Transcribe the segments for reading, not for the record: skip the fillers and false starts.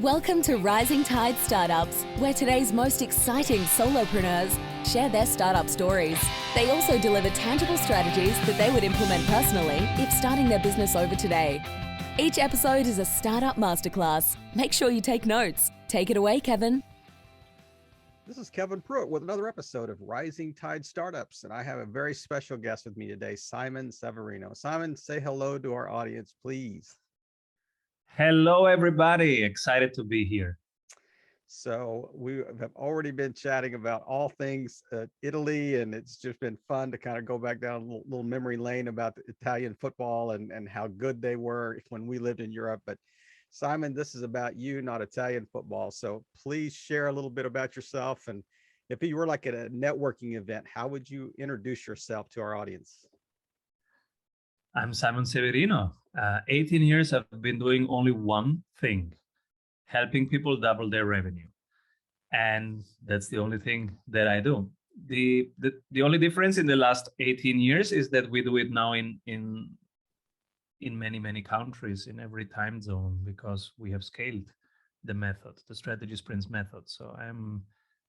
Welcome to Rising Tide Startups, where today's most exciting solopreneurs share their startup stories. They also deliver tangible strategies that they would implement personally if starting their business over today. Each episode is a startup masterclass. Make sure you take notes. Take it away, Kevin. This is Kevin Pruitt with another episode of Rising Tide Startups, and I have a very special guest with me today, Simon Serverino. Simon, say hello to our audience, please. Hello, everybody. Excited to be here. So we have already been chatting about all things Italy, and it's just been fun to kind of go back down a little memory lane about the Italian football and how good they were when we lived in Europe. But Simon, this is about you, not Italian football. So please share a little bit about yourself. And if you were like at a networking event, how would you introduce yourself to our audience? I'm Simon Serverino. 18 years I've been doing only one thing, helping people double their revenue. And that's the only thing that I do. The only difference in the last 18 years is that we do it now in many countries, in every time zone, because we have scaled the method, the Strategy Sprints method. So I'm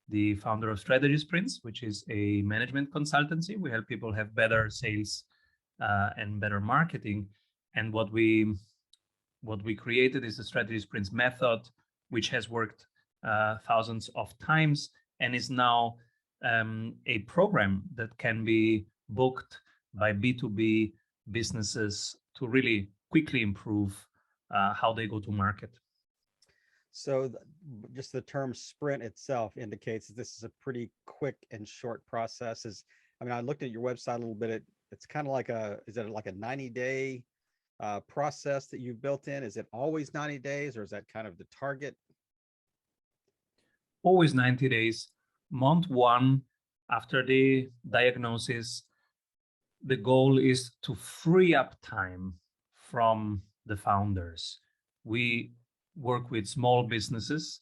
the founder of Strategy Sprints, which is a management consultancy. We help people have better sales and better marketing. And what we created is the Strategy Sprints method, which has worked thousands of times and is now a program that can be booked by B2B businesses to really quickly improve how they go to market. So just the term sprint itself indicates that this is a pretty quick and short process. I looked at your website a little bit. It's kind of like is it like a 90-day process that you've built in? Is it always 90 days or is that kind of the target? Always 90 days. Month one, after the diagnosis, the goal is to free up time from the founders. We work with small businesses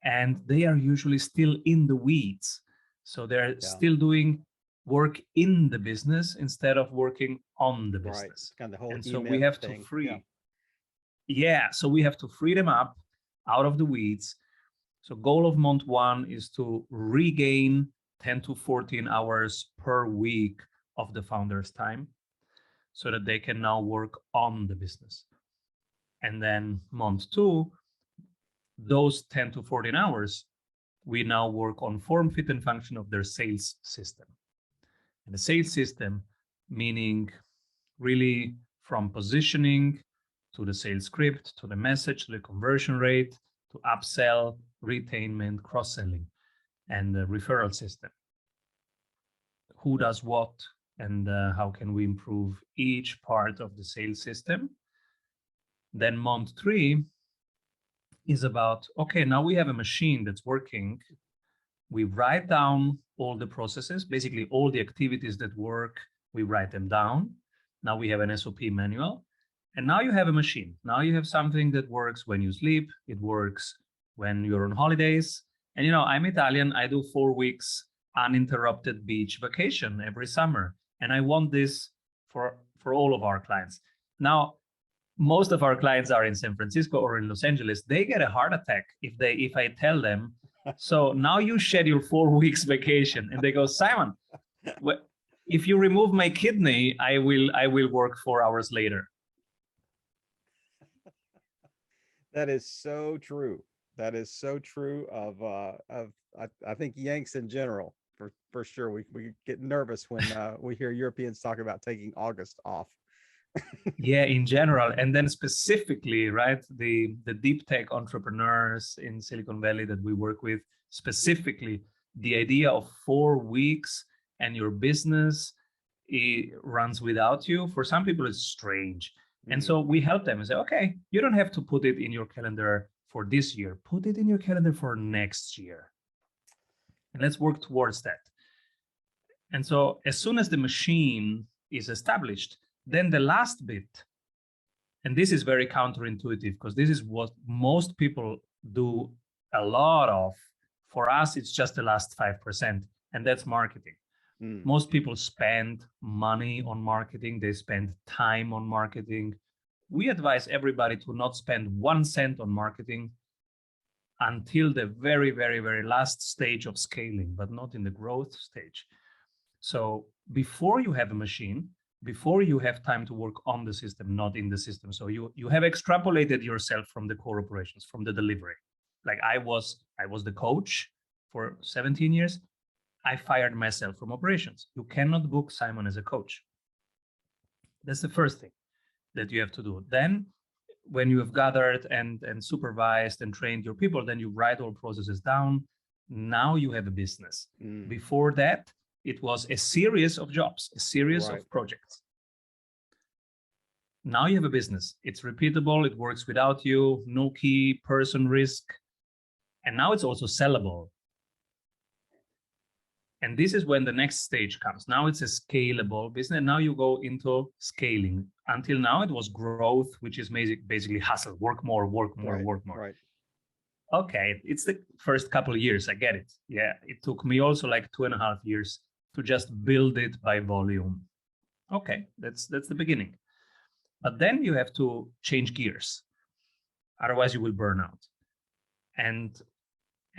and they are usually still in the weeds. So they're still doing work in the business instead of working on the business. Right. Kind of the whole and so we have thing. to free. So we have to free them up out of the weeds. So goal of month one is to regain 10 to 14 hours per week of the founder's time so that they can now work on the business. And then month two, those 10 to 14 hours, we now work on form, fit, and function of their sales system. And the sales system, meaning really from positioning to the sales script, to the message, to the conversion rate, to upsell, retainment, cross-selling, and the referral system. Who does what, and how can we improve each part of the sales system? Then month three is about, okay, now we have a machine that's working. We write down all the processes, basically all the activities that work, we write them down. Now we have an SOP manual. And now you have a machine. Now you have something that works when you sleep. It works when you're on holidays. And I'm Italian. I do 4 weeks uninterrupted beach vacation every summer. And I want this for all of our clients. Now, most of our clients are in San Francisco or in Los Angeles. They get a heart attack if I tell them, so now you schedule 4 weeks vacation, and they go, Simon, if you remove my kidney, I will work 4 hours later. That is so true. That is so true of I think Yanks in general, for sure. We get nervous when we hear Europeans talk about taking August off. Yeah, in general, and then specifically, right, the deep tech entrepreneurs in Silicon Valley that we work with, specifically the idea of 4 weeks and your business runs without you, for some people it's strange. And so we help them and say, okay, you don't have to put it in your calendar for this year, put it in your calendar for next year, and let's work towards that. And so as soon as the machine is established, then the last bit, and this is very counterintuitive because this is what most people do a lot of. For us, it's just the last 5%, and that's marketing. Most people spend money on marketing. They spend time on marketing. We advise everybody to not spend 1 cent on marketing until the very, very, very last stage of scaling, but not in the growth stage. So before you have a machine, before you have time to work on the system, not in the system. So you have extrapolated yourself from the core operations, from the delivery. Like I was the coach for 17 years. I fired myself from operations. You cannot book Simon as a coach. That's the first thing that you have to do. Then when you have gathered and supervised and trained your people, then you write all processes down. Now you have a business. Before that, it was a series of jobs, a series of projects. Now you have a business. It's repeatable. It works without you. No key person risk. And now it's also sellable. And this is when the next stage comes. Now it's a scalable business. And now you go into scaling. Until now, it was growth, which is basically hustle, work more, work more, work more. Right. Okay, it's the first couple of years. I get it. Yeah, it took me also like 2.5 years to just build it by volume. Okay, that's the beginning. But then you have to change gears. Otherwise, you will burn out. And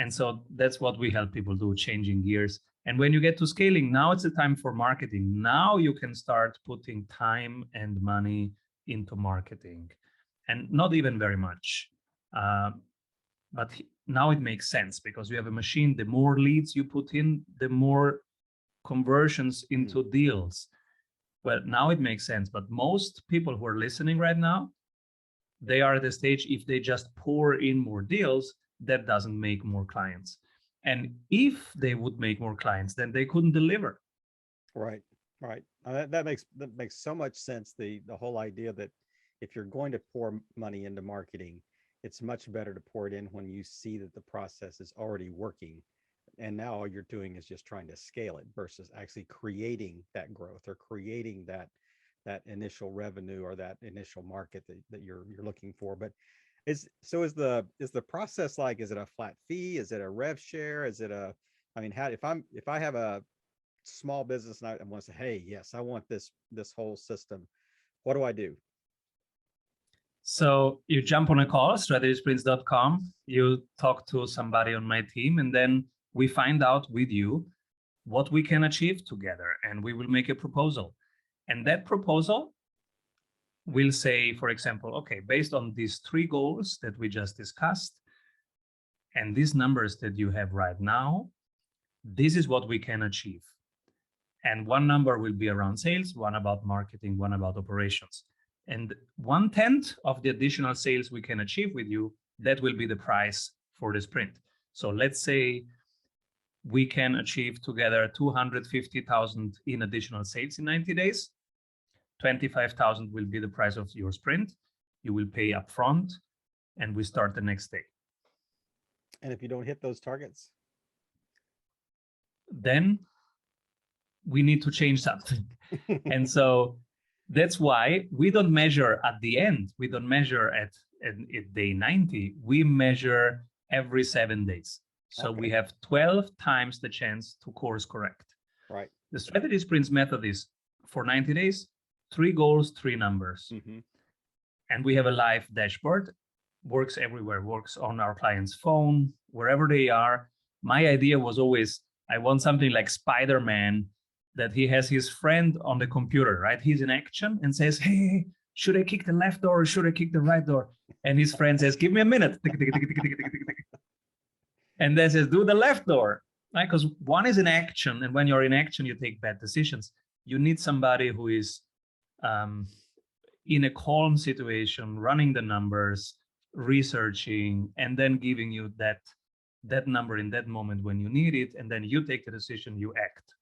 so that's what we help people do, changing gears. And when you get to scaling, now it's the time for marketing. Now you can start putting time and money into marketing, and not even very much. But now it makes sense because you have a machine. The more leads you put in, the more conversions into deals. Well, now it makes sense. But most people who are listening right now, they are at the stage, if they just pour in more deals, that doesn't make more clients. And if they would make more clients, then they couldn't deliver. Right. That makes so much sense. The whole idea that if you're going to pour money into marketing, it's much better to pour it in when you see that the process is already working. And now all you're doing is just trying to scale it versus actually creating that growth or creating that initial revenue or that initial market that you're looking for. But is the process like, is it a flat fee? Is it a rev share? Is it if I have a small business and I want to say, hey, yes, I want this whole system, what do I do? So you jump on a call, strategysprints.com, you talk to somebody on my team, and then we find out with you what we can achieve together, and we will make a proposal. And that proposal will say, for example, okay, based on these 3 goals that we just discussed, and these numbers that you have right now, this is what we can achieve. And one number will be around sales, one about marketing, one about operations. And 1/10 of the additional sales we can achieve with you, that will be the price for the sprint. So let's say we can achieve together 250,000 in additional sales in 90 days. 25,000 will be the price of your sprint. You will pay upfront, and we start the next day. And if you don't hit those targets, then we need to change something. And so that's why we don't measure at the end. We don't measure at day 90. We measure every 7 days. So we have 12 times the chance to course correct. Right. The strategy sprints method is for 90 days, 3 goals, 3 numbers. And we have a live dashboard, works everywhere, works on our client's phone, wherever they are. My idea was always, I want something like Spider-Man, that he has his friend on the computer, right? He's in action and says, hey, should I kick the left door or should I kick the right door? And his friend says, give me a minute. And then says, do the left door, right? Because one is in action. And when you're in action, you take bad decisions. You need somebody who is in a calm situation, running the numbers, researching, and then giving you that number in that moment when you need it. And then you take the decision, you act.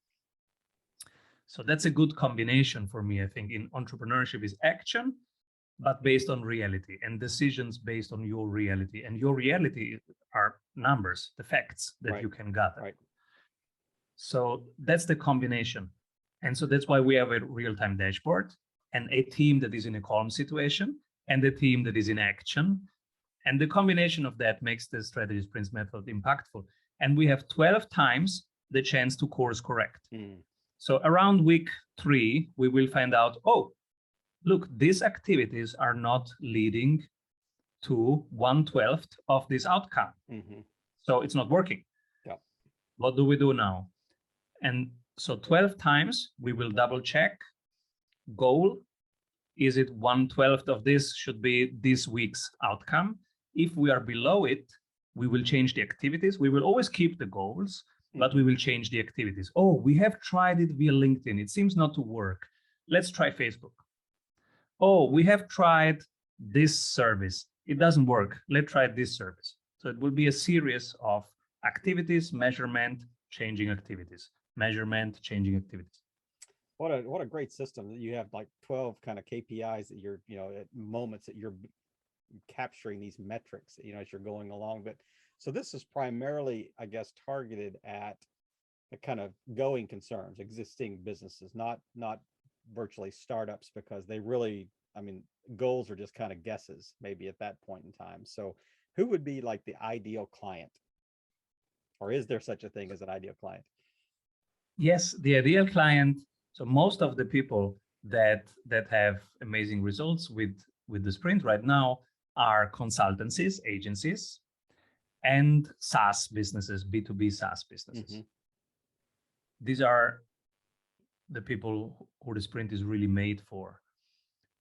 So that's a good combination for me, I think, in entrepreneurship is action, but based on reality, and decisions based on your reality. And your reality are numbers, the facts that you can gather. Right. So that's the combination. And so that's why we have a real-time dashboard and a team that is in a calm situation and a team that is in action. And the combination of that makes the strategy sprints method impactful. And we have 12 times the chance to course correct. So around week 3, we will find out, oh, look, these activities are not leading to 1/12 of this outcome. So it's not working. Yeah. What do we do now? And so 12 times we will double check. Goal, is it 1/12 of this should be this week's outcome? If we are below it, we will change the activities. We will always keep the goals, but we will change the activities. Oh, we have tried it via LinkedIn. It seems not to work. Let's try Facebook. Oh, we have tried this service. It doesn't work. Let's try this service. So it will be a series of activities, measurement, changing activities, measurement, changing activities. What a great system that you have, like 12 kind of KPIs that you're, at moments that you're capturing these metrics, as you're going along. But so this is primarily, I guess, targeted at the kind of going concerns, existing businesses, not virtually startups, because they really, goals are just kind of guesses maybe at that point in time. So who would be like the ideal client? Or is there such a thing as an ideal client? Yes, the ideal client. So most of the people that have amazing results with the sprint right now are consultancies, agencies, and SaaS businesses, B2B SaaS businesses. These are the people who the sprint is really made for.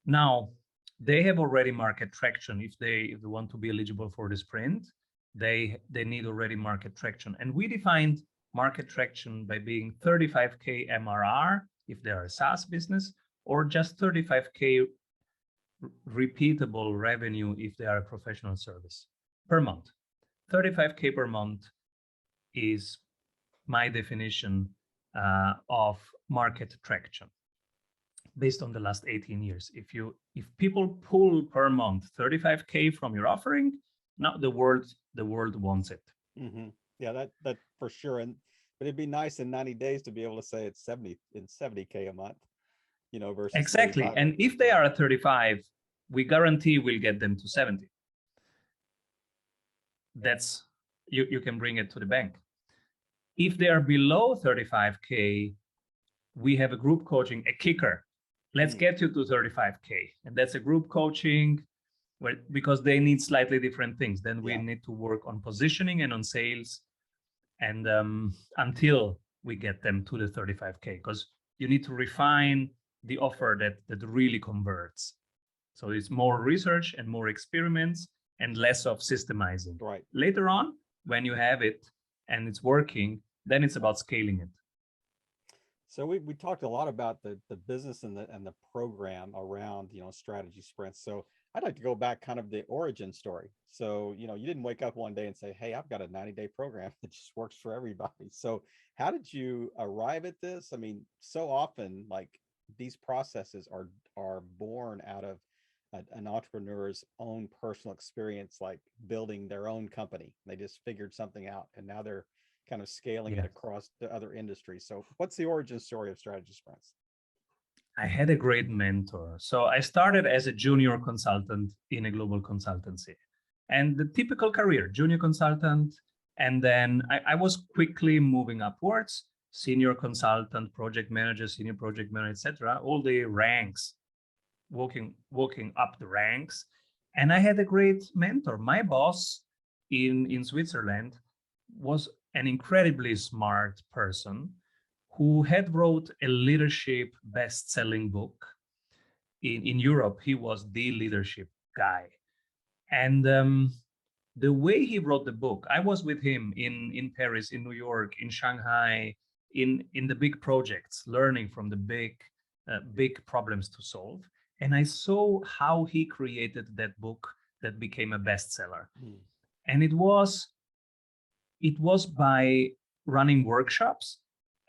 Now, they have already market traction. If they want to be eligible for the sprint, they need already market traction. And we defined market traction by being 35K MRR if they are a SaaS business, or just 35K repeatable revenue if they are a professional service per month. 35K per month is my definition of market traction based on the last 18 years. If people pull per month 35K from your offering, now the world wants it. Yeah, that for sure. But it'd be nice in 90 days to be able to say it's 70K a month, versus exactly. 35. And if they are at 35, we guarantee we'll get them to 70. That's you can bring it to the bank. If they are below 35K, we have a group coaching, a kicker. Let's get you to 35K. And that's a group coaching because they need slightly different things. Then we need to work on positioning and on sales, and until we get them to the 35K, because you need to refine the offer that really converts. So it's more research and more experiments and less of systemizing. Right. Later on, when you have it and it's working, then it's about scaling it. So we talked a lot about the business and the program around, strategy sprints. So I'd like to go back kind of the origin story. So, you didn't wake up one day and say, hey, I've got a 90-day program that just works for everybody. So how did you arrive at this? So often, like, these processes are born out of an entrepreneur's own personal experience, like building their own company. They just figured something out, and now they're kind of scaling it across the other industries. So what's the origin story of strategy sprints? I had a great mentor. So I started as a junior consultant in a global consultancy, and the typical career, junior consultant. And then I was quickly moving upwards, senior consultant, project manager, senior project manager, etc. All the ranks, walking up the ranks. And I had a great mentor. My boss in Switzerland was an incredibly smart person who had wrote a leadership best-selling book. In Europe, he was the leadership guy. And the way he wrote the book, I was with him in Paris, in New York, in Shanghai, in the big projects, learning from the big problems to solve. And I saw how he created that book that became a bestseller. And it was by running workshops.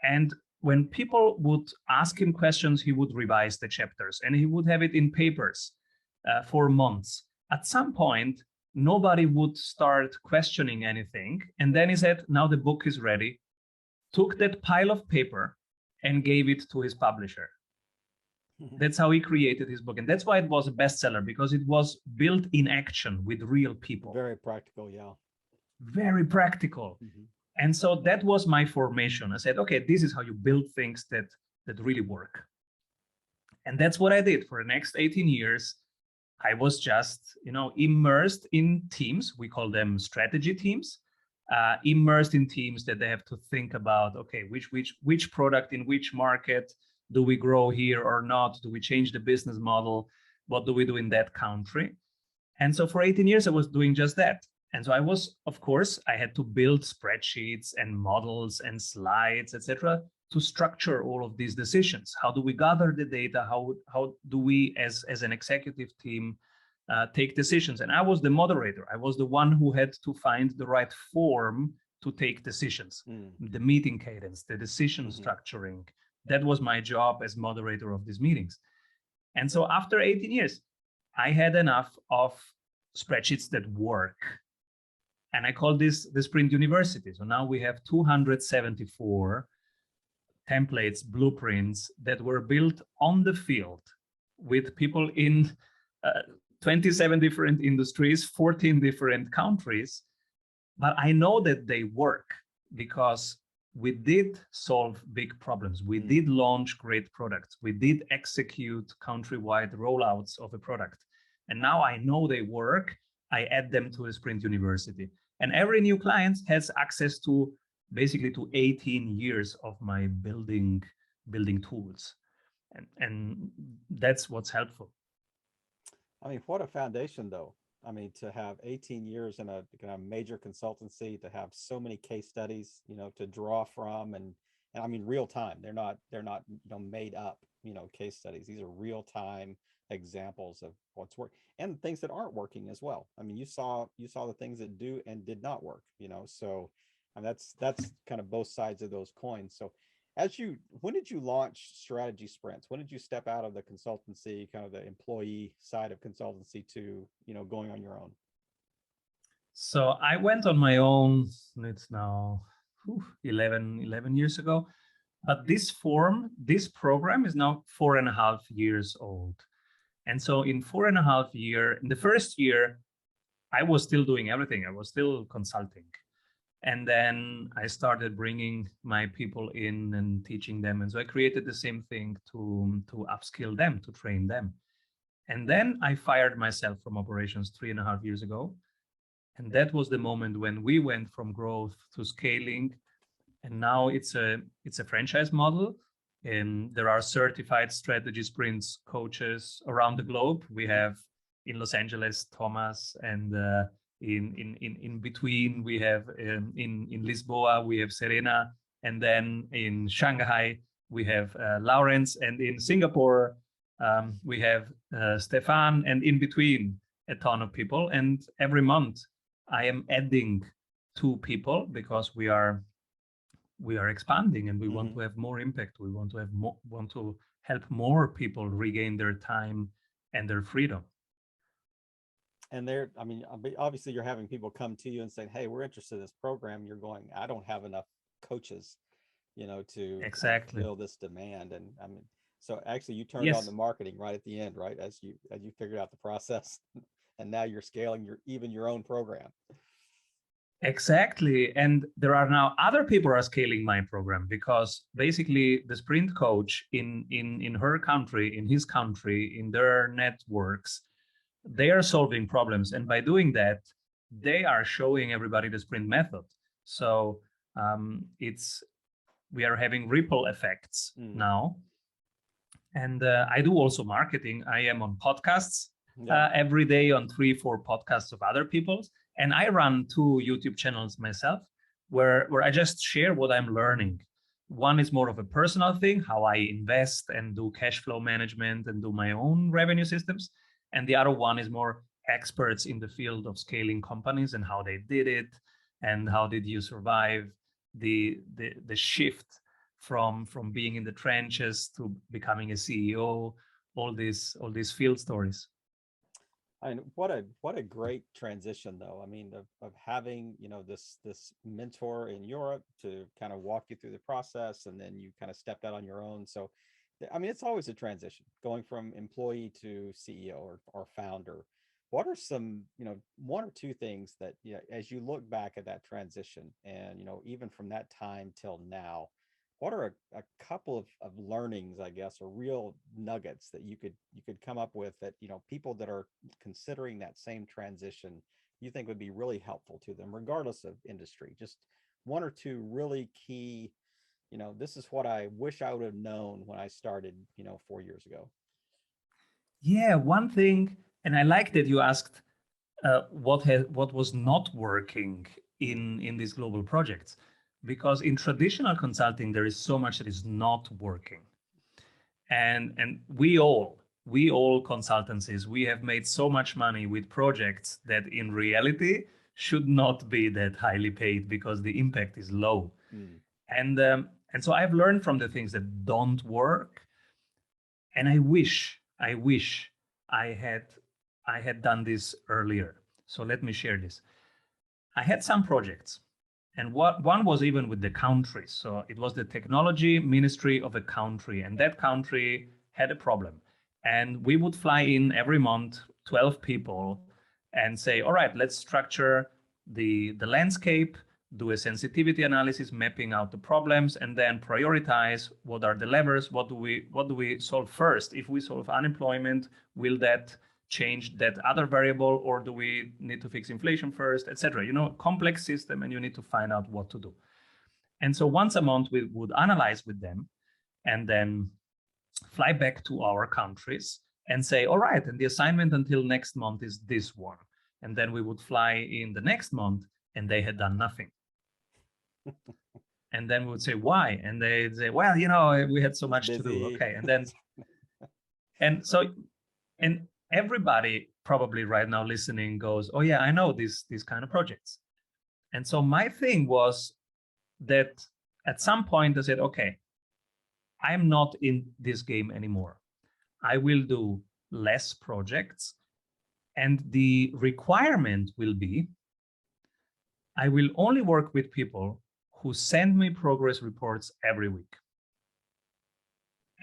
And when people would ask him questions, he would revise the chapters, and he would have it in papers for months. At some point, nobody would start questioning anything. And then he said, now the book is ready, took that pile of paper and gave it to his publisher. That's how he created his book. And that's why it was a bestseller, because it was built in action with real people. Very practical, yeah. Very practical. And so that was my formation. I said, okay, this is how you build things that really work. And that's what I did for the next 18 years. I was just, immersed in teams. We call them strategy teams. Immersed in teams that they have to think about, okay, which product in which market do we grow here or not? Do we change the business model? What do we do in that country? And so for 18 years, I was doing just that. And so I was, of course, I had to build spreadsheets and models and slides, etc., to structure all of these decisions. How do we gather the data? How do we, as an executive team, take decisions? And I was the moderator. I was the one who had to find the right form to take decisions, the meeting cadence, the decision structuring. That was my job as moderator of these meetings. And so after 18 years, I had enough of spreadsheets that work. And I call this the Sprint University. So now we have 274 templates, blueprints that were built on the field with people in 27 different industries, 14 different countries. But I know that they work because we did solve big problems. We did launch great products. We did execute countrywide rollouts of a product. And now I know they work. I add them to a Sprint University. And every new client has access to basically to 18 years of my building tools. And that's what's helpful. I mean, what a foundation though. I mean, to have 18 years in a kind of major consultancy, to have so many case studies, to draw from, and I mean, real time. They're not made up, case studies. These are real time examples of what's working and things that aren't working as well. I mean, you saw the things that do and did not work, so, and that's kind of both sides of those coins. So when did you launch strategy sprints? When did you step out of the consultancy, kind of the employee side of consultancy, to, going on your own? So I went on my own, it's now 11 years ago. But this program is now 4.5 years old. And so in 4.5 years, in the first year, I was still doing everything. I was still consulting. And then I started bringing my people in and teaching them. And so I created the same thing to upskill them, to train them. And then I fired myself from operations 3.5 years ago. And that was the moment when we went from growth to scaling. And now it's a franchise model. And there are certified strategy sprints coaches around the globe. We have in Los Angeles, Thomas, and in between we have in Lisboa, we have Serena, and then in Shanghai we have Lawrence, and in Singapore we have Stefan, and in between a ton of people. And every month I am adding 2 people because we are expanding and we want to have more impact. We want to help more people regain their time and their freedom. And I mean, obviously you're having people come to you and saying, hey, we're interested in this program. You're going, I don't have enough coaches, to exactly fill this demand. And I mean, so actually you turned on the marketing right at the end, right? As you figured out the process, and now you're scaling your own program. Exactly. And there are now other people who are scaling my program, because basically the sprint coach in her country, in his country, in their networks, they are solving problems. And by doing that, they are showing everybody the sprint method. So we are having ripple effects now. And I do also marketing. I am on podcasts every day, on 3-4 podcasts of other people's. And I run 2 YouTube channels myself where I just share what I'm learning. One is more of a personal thing, how I invest and do cash flow management and do my own revenue systems. And the other one is more experts in the field of scaling companies and how they did it, and how did you survive the shift from being in the trenches to becoming a CEO, all these field stories. I mean, what a great transition though. I mean, of having, this mentor in Europe to kind of walk you through the process, and then you kind of stepped out on your own. So, I mean, it's always a transition going from employee to CEO or founder. What are some, 1 or 2 things that, as you look back at that transition, and, even from that time till now, what are a couple of learnings, I guess, or real nuggets that you could come up with that, people that are considering that same transition, you think would be really helpful to them, regardless of industry? Just one or two really key, this is what I wish I would have known when I started, 4 years ago. Yeah, one thing, and I like that you asked what was not working in these global projects, because in traditional consulting there is so much that is not working, and we all consultancies, we have made so much money with projects that in reality should not be that highly paid because the impact is low. Mm. And so I've learned from the things that don't work, and I wish I had done this earlier. So let me share this. I had some projects, and one was even with the countries. So it was the technology ministry of a country, and that country had a problem. And we would fly in every month, 12 people, and say, all right, let's structure the landscape, do a sensitivity analysis, mapping out the problems, and then prioritize what are the levers, what do we solve first. If we solve unemployment, will that change that other variable, or do we need to fix inflation first, etc.? Complex system, and you need to find out what to do. And so once a month we would analyze with them, and then fly back to our countries and say, all right, and the assignment until next month is this one. And then we would fly in the next month, and they had done nothing. And then we would say, why? And they'd say, well, we had so much to do. Okay. And everybody probably right now listening goes, oh yeah, I know these kind of projects. And so my thing was that at some point I said, okay, I'm not in this game anymore. I will do less projects, and the requirement will be, I will only work with people who send me progress reports every week.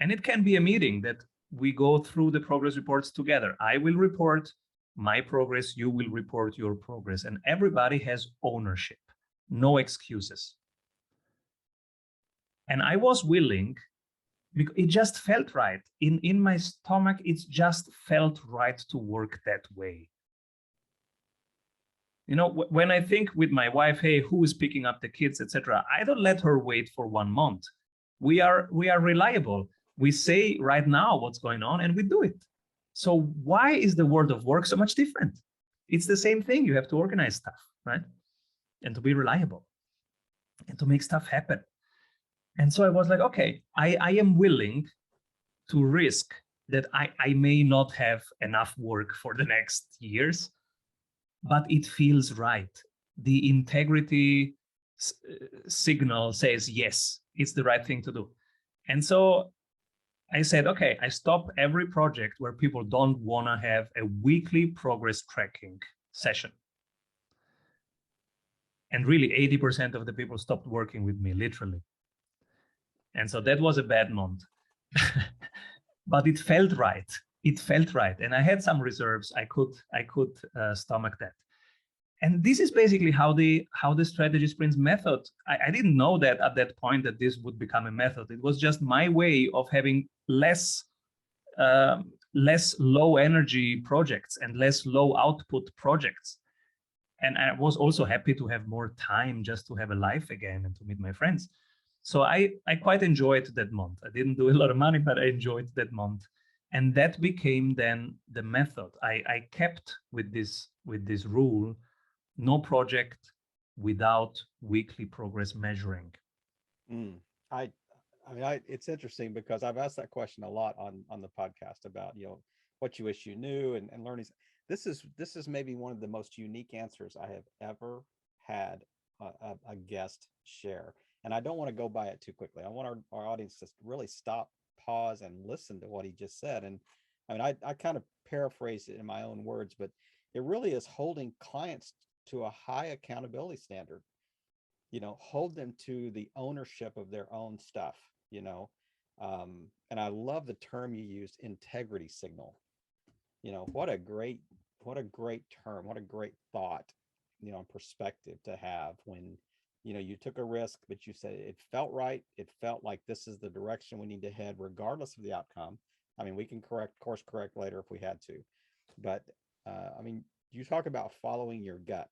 And it can be a meeting that we go through the progress reports together. I will report my progress, you will report your progress, and everybody has ownership, no excuses. And I was willing, because it just felt right. In my stomach, it just felt right to work that way. When I think with my wife, hey, who is picking up the kids, etc., I don't let her wait for 1 month. We are reliable. We say right now what's going on, and we do it. So why is the world of work so much different? It's the same thing. You have to organize stuff, right? And to be reliable and to make stuff happen. And so I was like, okay, I am willing to risk that I may not have enough work for the next years, but it feels right. The integrity signal says, yes, it's the right thing to do. And so I said, okay, I stop every project where people don't want to have a weekly progress tracking session. And really 80% of the people stopped working with me, literally. And so that was a bad month. But it felt right. It felt right. And I had some reserves. I could stomach that. And this is basically how the strategy sprints method. I didn't know that at that point that this would become a method. It was just my way of having less low energy projects and less low output projects. And I was also happy to have more time just to have a life again and to meet my friends. So I quite enjoyed that month. I didn't do a lot of money, but I enjoyed that month. And that became then the method. I kept with this rule: no project without weekly progress measuring. It's interesting because I've asked that question a lot on the podcast about, what you wish you knew and learning. This is maybe one of the most unique answers I have ever had a guest share. And I don't want to go by it too quickly. I want our audience to really stop, pause, and listen to what he just said. And I kind of paraphrase it in my own words, but it really is holding clients to a high accountability standard. Hold them to the ownership of their own stuff. And I love the term you used, integrity signal. What a great term, what a great thought, perspective to have when you took a risk, but you said it felt right. It felt like this is the direction we need to head, regardless of the outcome. I mean, we can course correct later if we had to, but I mean, you talk about following your gut,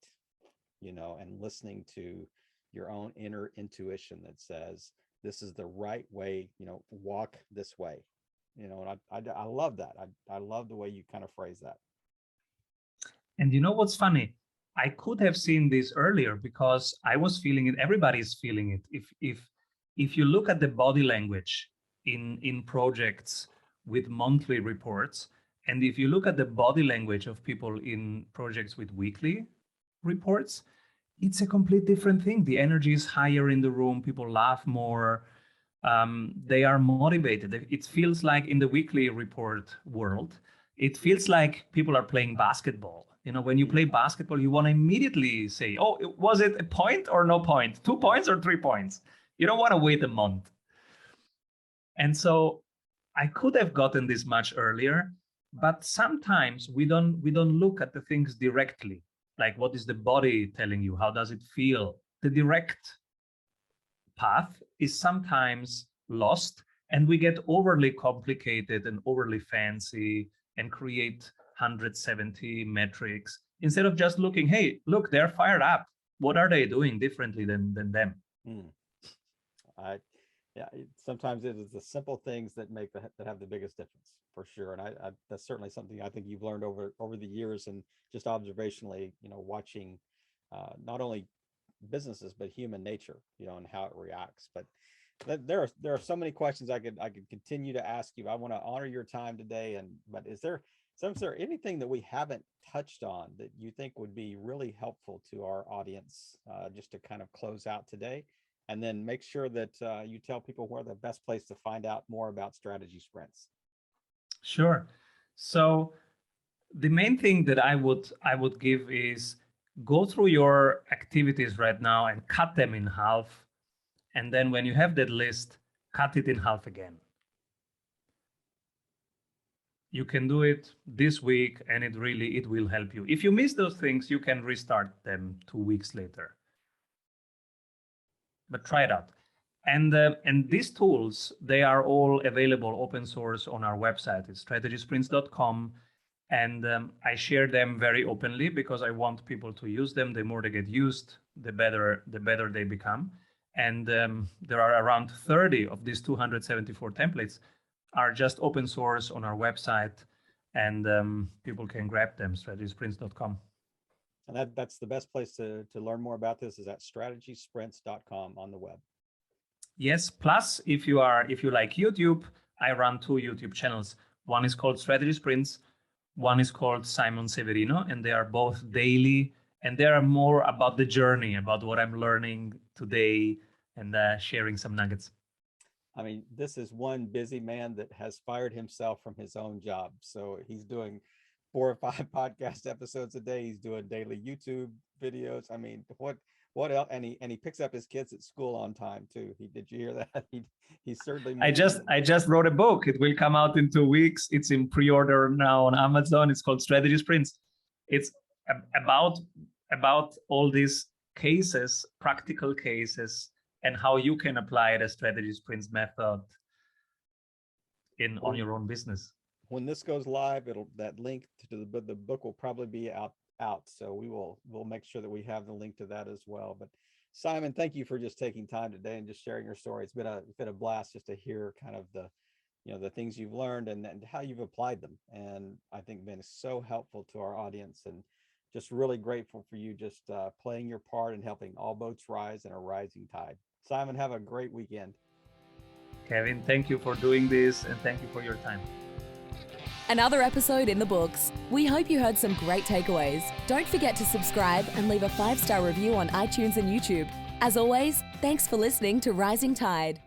and listening to your own inner intuition that says this is the right way, walk this way, and I love that. I love the way you kind of phrase that. And you know what's funny? I could have seen this earlier because I was feeling it. Everybody's feeling it. If you look at the body language in projects with monthly reports, and if you look at the body language of people in projects with weekly reports, it's a complete different thing. The energy is higher in the room. People laugh more. They are motivated. It feels like in the weekly report world, it feels like people are playing basketball. When you play basketball, you want to immediately say, oh, was it a point or no point? 2 points or 3 points? You don't want to wait a month. And so I could have gotten this much earlier, but sometimes we don't look at the things directly. Like, what is the body telling you? How does it feel? The direct path is sometimes lost, and we get overly complicated and overly fancy and create 170 metrics instead of just looking, hey, look, they're fired up. What are they doing differently than them? Sometimes it is the simple things that have the biggest difference, for sure. And I that's certainly something I think you've learned over the years, and just observationally, watching not only businesses but human nature, and how it reacts. But there are so many questions I could continue to ask you. I want to honor your time today, but is there anything that we haven't touched on that you think would be really helpful to our audience, just to kind of close out today? And then make sure that you tell people where the best place to find out more about strategy sprints. Sure. So the main thing that I would give is go through your activities right now and cut them in half. And then when you have that list, cut it in half again. You can do it this week, and it will help you. If you miss those things, you can restart them 2 weeks later. But try it out. And these tools, they are all available open source on our website. It's strategysprints.com. And I share them very openly because I want people to use them. The more they get used, the better they become. And there are around 30 of these 274 templates are just open source on our website, and people can grab them, strategysprints.com. And that's the best place to learn more about this, is at strategysprints.com on the web. Yes. Plus, if you like YouTube, I run 2 YouTube channels. One is called Strategy Sprints. One is called Simon Serverino, and they are both daily, and they are more about the journey, about what I'm learning today, and sharing some nuggets. I mean, this is one busy man that has fired himself from his own job. So he's doing 4 or 5 podcast episodes a day. He's doing daily YouTube videos. I mean, what else? And he picks up his kids at school on time too. Did you hear that? He certainly. I just wrote a book. It will come out in 2 weeks. It's in pre-order now on Amazon. It's called Strategy Sprints. It's about all these cases, practical cases, and how you can apply the Strategy Sprints method on your own business. When this goes live, that link to the book will probably be out. So we'll make sure that we have the link to that as well. But Simon, thank you for just taking time today and just sharing your story. It's been a blast just to hear kind of the things you've learned and how you've applied them. And I think been so helpful to our audience, and just really grateful for you just playing your part in helping all boats rise in a rising tide. Simon, have a great weekend. Kevin, thank you for doing this, and thank you for your time. Another episode in the books. We hope you heard some great takeaways. Don't forget to subscribe and leave a 5-star review on iTunes and YouTube. As always, thanks for listening to Rising Tide.